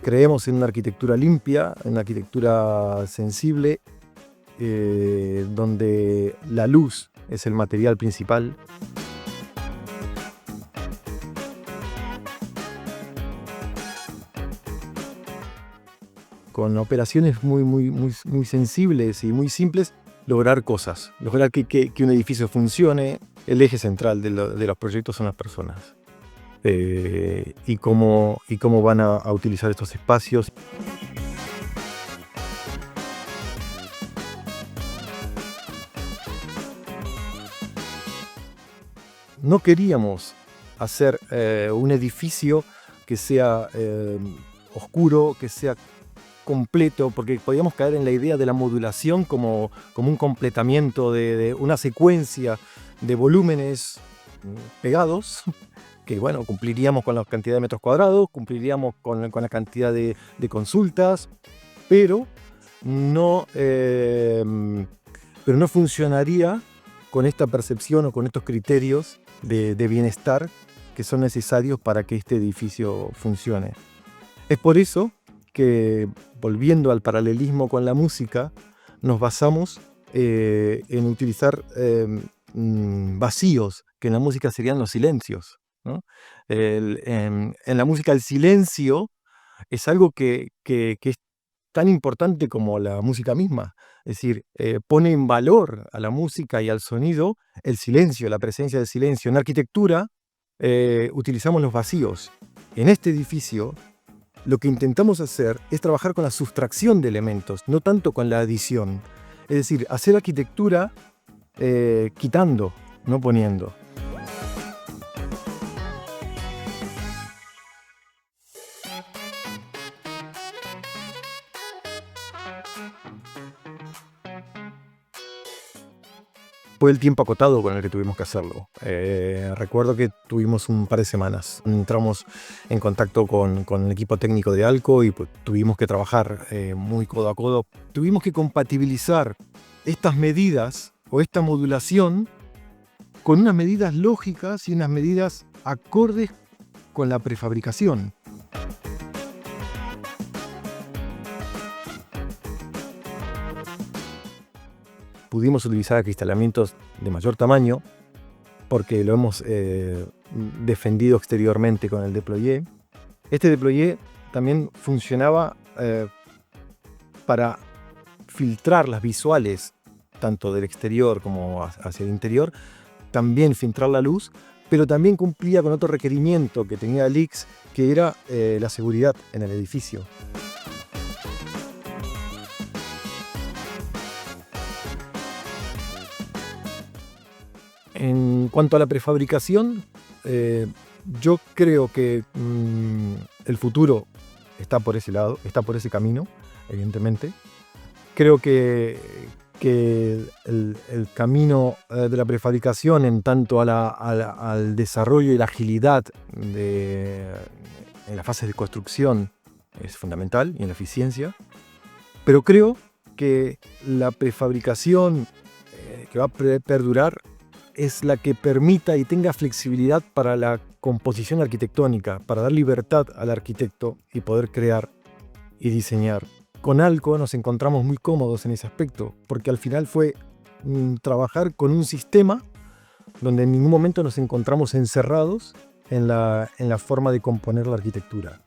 Creemos en una arquitectura limpia, en una arquitectura sensible, donde la luz es el material principal. Con operaciones muy sensibles y muy simples, lograr cosas, lograr que un edificio funcione. El eje central de los proyectos son las personas. Y cómo van a utilizar estos espacios. No queríamos hacer un edificio que sea oscuro, que sea completo, porque podíamos caer en la idea de la modulación como un completamiento de una secuencia de volúmenes pegados, que bueno, cumpliríamos con la cantidad de metros cuadrados, cumpliríamos con la cantidad de consultas, pero no funcionaría con esta percepción o con estos criterios de bienestar que son necesarios para que este edificio funcione. Es por eso que, volviendo al paralelismo con la música, nos basamos en utilizar vacíos, que en la música serían los silencios, ¿no? En la música el silencio es algo que es tan importante como la música misma. Es decir, pone en valor a la música y al sonido el silencio, la presencia del silencio. En arquitectura utilizamos los vacíos. En este edificio lo que intentamos hacer es trabajar con la sustracción de elementos, no tanto con la adición. Es decir, hacer arquitectura quitando, no poniendo. Fue el tiempo acotado con el que tuvimos que hacerlo. Recuerdo que tuvimos un par de semanas. Entramos en contacto con el equipo técnico de ALCO y pues, tuvimos que trabajar muy codo a codo. Tuvimos que compatibilizar estas medidas o esta modulación con unas medidas lógicas y unas medidas acordes con la prefabricación. Pudimos utilizar acristalamientos de mayor tamaño porque lo hemos defendido exteriormente con el déployé. Este déployé también funcionaba para filtrar las visuales tanto del exterior como hacia el interior, también filtrar la luz, pero también cumplía con otro requerimiento que tenía el IX, que era la seguridad en el edificio. En cuanto a la prefabricación, yo creo que el futuro está por ese lado, está por ese camino, evidentemente. Creo que el camino de la prefabricación en tanto al desarrollo y la agilidad en las fases de construcción es fundamental y en la eficiencia. Pero creo que la prefabricación que va a perdurar es la que permita y tenga flexibilidad para la composición arquitectónica, para dar libertad al arquitecto y poder crear y diseñar. Con ALCO nos encontramos muy cómodos en ese aspecto, porque al final fue trabajar con un sistema donde en ningún momento nos encontramos encerrados en la forma de componer la arquitectura.